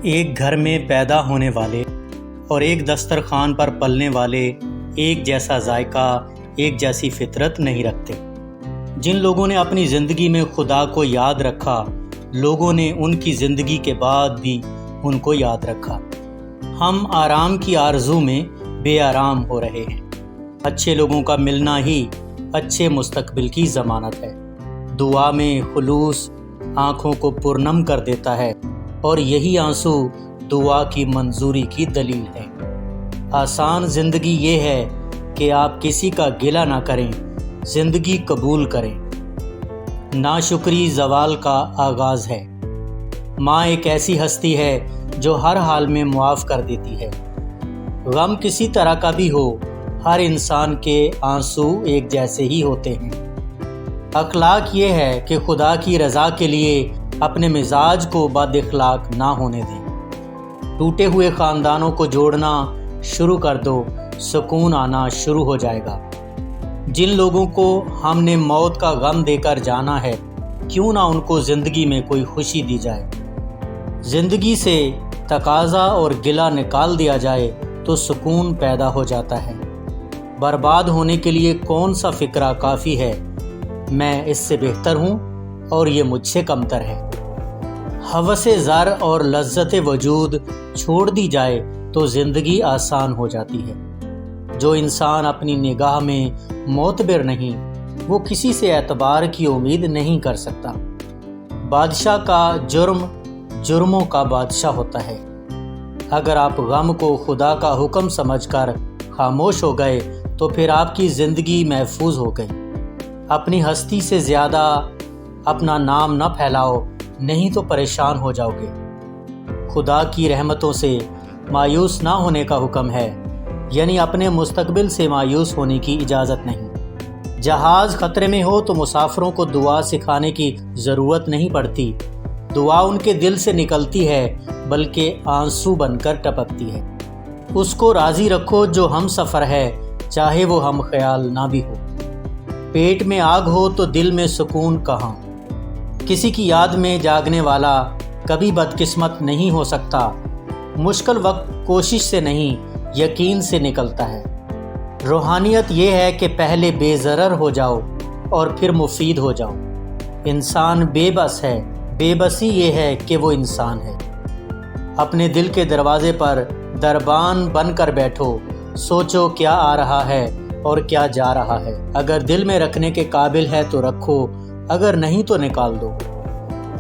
ایک گھر میں پیدا ہونے والے اور ایک دسترخوان پر پلنے والے ایک جیسا ذائقہ، ایک جیسی فطرت نہیں رکھتے۔ جن لوگوں نے اپنی زندگی میں خدا کو یاد رکھا، لوگوں نے ان کی زندگی کے بعد بھی ان کو یاد رکھا۔ ہم آرام کی آرزو میں بے آرام ہو رہے ہیں۔ اچھے لوگوں کا ملنا ہی اچھے مستقبل کی ضمانت ہے۔ دعا میں خلوص آنکھوں کو پرنم کر دیتا ہے، اور یہی آنسو دعا کی منظوری کی دلیل ہے۔ آسان زندگی یہ ہے کہ آپ کسی کا گلہ نہ کریں، زندگی قبول کریں۔ ناشکری زوال کا آغاز ہے۔ ماں ایک ایسی ہستی ہے جو ہر حال میں معاف کر دیتی ہے۔ غم کسی طرح کا بھی ہو، ہر انسان کے آنسو ایک جیسے ہی ہوتے ہیں۔ اخلاق یہ ہے کہ خدا کی رضا کے لیے اپنے مزاج کو بد اخلاق نہ ہونے دیں۔ ٹوٹے ہوئے خاندانوں کو جوڑنا شروع کر دو، سکون آنا شروع ہو جائے گا۔ جن لوگوں کو ہم نے موت کا غم دے کر جانا ہے، کیوں نہ ان کو زندگی میں کوئی خوشی دی جائے۔ زندگی سے تقاضا اور گلہ نکال دیا جائے تو سکون پیدا ہو جاتا ہے۔ برباد ہونے کے لیے کون سا فکرہ کافی ہے؟ میں اس سے بہتر ہوں اور یہ مجھ سے کمتر ہے۔ ہوس زر اور لذت وجود چھوڑ دی جائے تو زندگی آسان ہو جاتی ہے۔ جو انسان اپنی نگاہ میں معتبر نہیں، وہ کسی سے اعتبار کی امید نہیں کر سکتا۔ بادشاہ کا جرم جرموں کا بادشاہ ہوتا ہے۔ اگر آپ غم کو خدا کا حکم سمجھ کر خاموش ہو گئے تو پھر آپ کی زندگی محفوظ ہو گئی۔ اپنی ہستی سے زیادہ اپنا نام نہ پھیلاؤ، نہیں تو پریشان ہو جاؤ گے۔ خدا کی رحمتوں سے مایوس نہ ہونے کا حکم ہے، یعنی اپنے مستقبل سے مایوس ہونے کی اجازت نہیں۔ جہاز خطرے میں ہو تو مسافروں کو دعا سکھانے کی ضرورت نہیں پڑتی۔ دعا ان کے دل سے نکلتی ہے، بلکہ آنسو بن کر ٹپکتی ہے۔ اس کو راضی رکھو جو ہم سفر ہے، چاہے وہ ہم خیال نہ بھی ہو۔ پیٹ میں آگ ہو تو دل میں سکون کہاں؟ کسی کی یاد میں جاگنے والا کبھی بدقسمت نہیں ہو سکتا۔ مشکل وقت کوشش سے نہیں، یقین سے نکلتا ہے۔ روحانیت یہ ہے کہ پہلے بے ضرر ہو جاؤ اور پھر مفید ہو جاؤ۔ انسان بے بس ہے، بے بسی یہ ہے کہ وہ انسان ہے۔ اپنے دل کے دروازے پر دربان بن کر بیٹھو، سوچو کیا آ رہا ہے اور کیا جا رہا ہے۔ اگر دل میں رکھنے کے قابل ہے تو رکھو، اگر نہیں تو نکال دو۔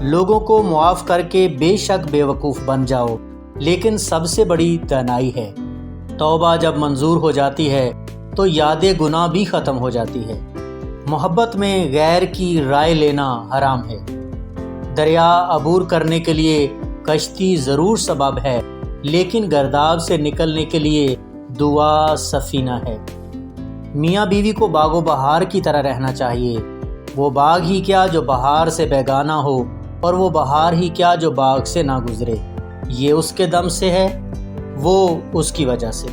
لوگوں کو معاف کر کے بے شک بے وقوف بن جاؤ، لیکن سب سے بڑی دانائی ہے۔ توبہ جب منظور ہو جاتی ہے تو یاد گناہ بھی ختم ہو جاتی ہے۔ محبت میں غیر کی رائے لینا حرام ہے۔ دریا عبور کرنے کے لیے کشتی ضرور سبب ہے، لیکن گرداب سے نکلنے کے لیے دعا سفینہ ہے۔ میاں بیوی کو باغ و بہار کی طرح رہنا چاہیے۔ وہ باغ ہی کیا جو بہار سے بیگانہ ہو، اور وہ بہار ہی کیا جو باغ سے نہ گزرے۔ یہ اس کے دم سے ہے، وہ اس کی وجہ سے۔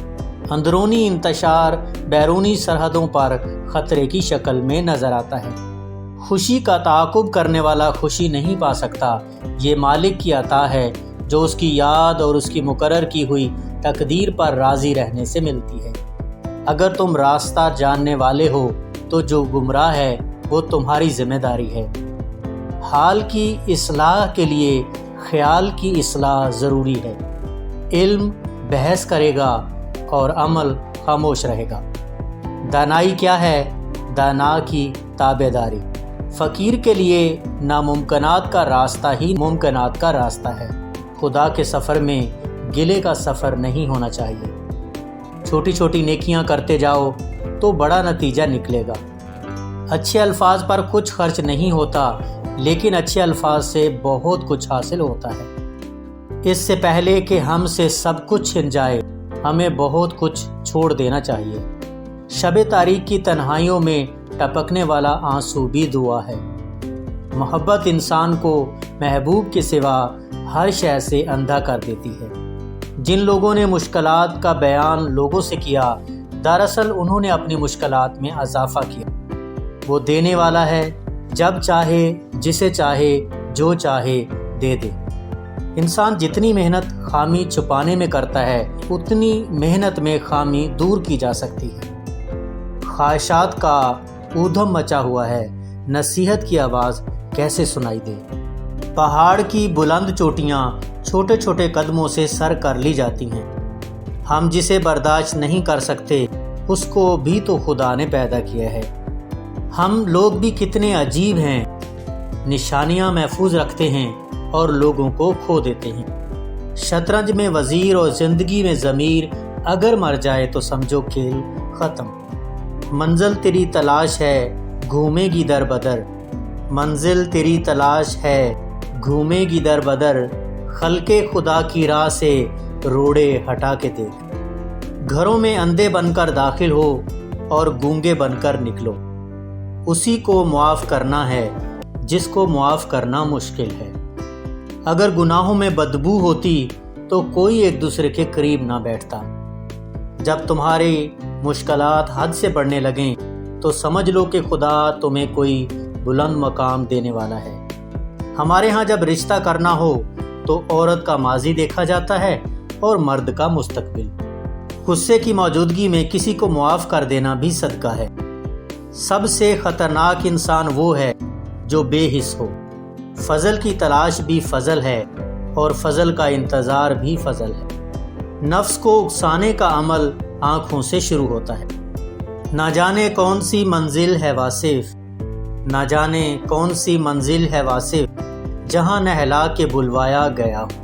اندرونی انتشار بیرونی سرحدوں پر خطرے کی شکل میں نظر آتا ہے۔ خوشی کا تعاقب کرنے والا خوشی نہیں پا سکتا۔ یہ مالک کی عطا ہے جو اس کی یاد اور اس کی مقرر کی ہوئی تقدیر پر راضی رہنے سے ملتی ہے۔ اگر تم راستہ جاننے والے ہو تو جو گمراہ ہے وہ تمہاری ذمہ داری ہے۔ حال کی اصلاح کے لیے خیال کی اصلاح ضروری ہے۔ علم بحث کرے گا اور عمل خاموش رہے گا۔ دانائی کیا ہے؟ دانا کی تابع داری۔ فقیر کے لیے ناممکنات کا راستہ ہی ممکنات کا راستہ ہے۔ خدا کے سفر میں گلے کا سفر نہیں ہونا چاہیے۔ چھوٹی چھوٹی نیکیاں کرتے جاؤ تو بڑا نتیجہ نکلے گا۔ اچھے الفاظ پر کچھ خرچ نہیں ہوتا، لیکن اچھے الفاظ سے بہت کچھ حاصل ہوتا ہے۔ اس سے پہلے کہ ہم سے سب کچھ چھن جائے، ہمیں بہت کچھ چھوڑ دینا چاہیے۔ شب تاریک کی تنہائیوں میں ٹپکنے والا آنسو بھی دعا ہے۔ محبت انسان کو محبوب کے سوا ہر شے سے اندھا کر دیتی ہے۔ جن لوگوں نے مشکلات کا بیان لوگوں سے کیا، دراصل انہوں نے اپنی مشکلات میں اضافہ کیا۔ وہ دینے والا ہے، جب چاہے جسے چاہے جو چاہے دے دے۔ انسان جتنی محنت خامی چھپانے میں کرتا ہے اتنی محنت میں خامی دور کی جا سکتی ہے۔ خواہشات کا اودھم مچا ہوا ہے، نصیحت کی آواز کیسے سنائی دے؟ پہاڑ کی بلند چوٹیاں چھوٹے چھوٹے قدموں سے سر کر لی جاتی ہیں۔ ہم جسے برداشت نہیں کر سکتے اس کو بھی تو خدا نے پیدا کیا ہے۔ ہم لوگ بھی کتنے عجیب ہیں، نشانیاں محفوظ رکھتے ہیں اور لوگوں کو کھو دیتے ہیں۔ شطرنج میں وزیر اور زندگی میں ضمیر اگر مر جائے تو سمجھو کھیل ختم۔ منزل تیری تلاش ہے گھومے گی در بدر، منزل تیری تلاش ہے گھومے گی در بدر، خلق خدا کی راہ سے روڑے ہٹا کے دیکھ۔ گھروں میں اندھے بن کر داخل ہو اور گونگے بن کر نکلو، اسی کو معاف کرنا ہے جس کو معاف کرنا مشکل ہے۔ اگر گناہوں میں بدبو ہوتی تو کوئی ایک دوسرے کے قریب نہ بیٹھتا۔ جب تمہاری مشکلات حد سے بڑھنے لگیں تو سمجھ لو کہ خدا تمہیں کوئی بلند مقام دینے والا ہے۔ ہمارے ہاں جب رشتہ کرنا ہو تو عورت کا ماضی دیکھا جاتا ہے اور مرد کا مستقبل۔ غصے کی موجودگی میں کسی کو معاف کر دینا بھی صدقہ ہے۔ سب سے خطرناک انسان وہ ہے جو بے حس ہو۔ فضل کی تلاش بھی فضل ہے اور فضل کا انتظار بھی فضل ہے۔ نفس کو اکسانے کا عمل آنکھوں سے شروع ہوتا ہے۔ نہ جانے کون سی منزل ہے واصف، نہ جانے کون سی منزل ہے واصف، جہاں نہلا کے بلوایا گیا ہوں۔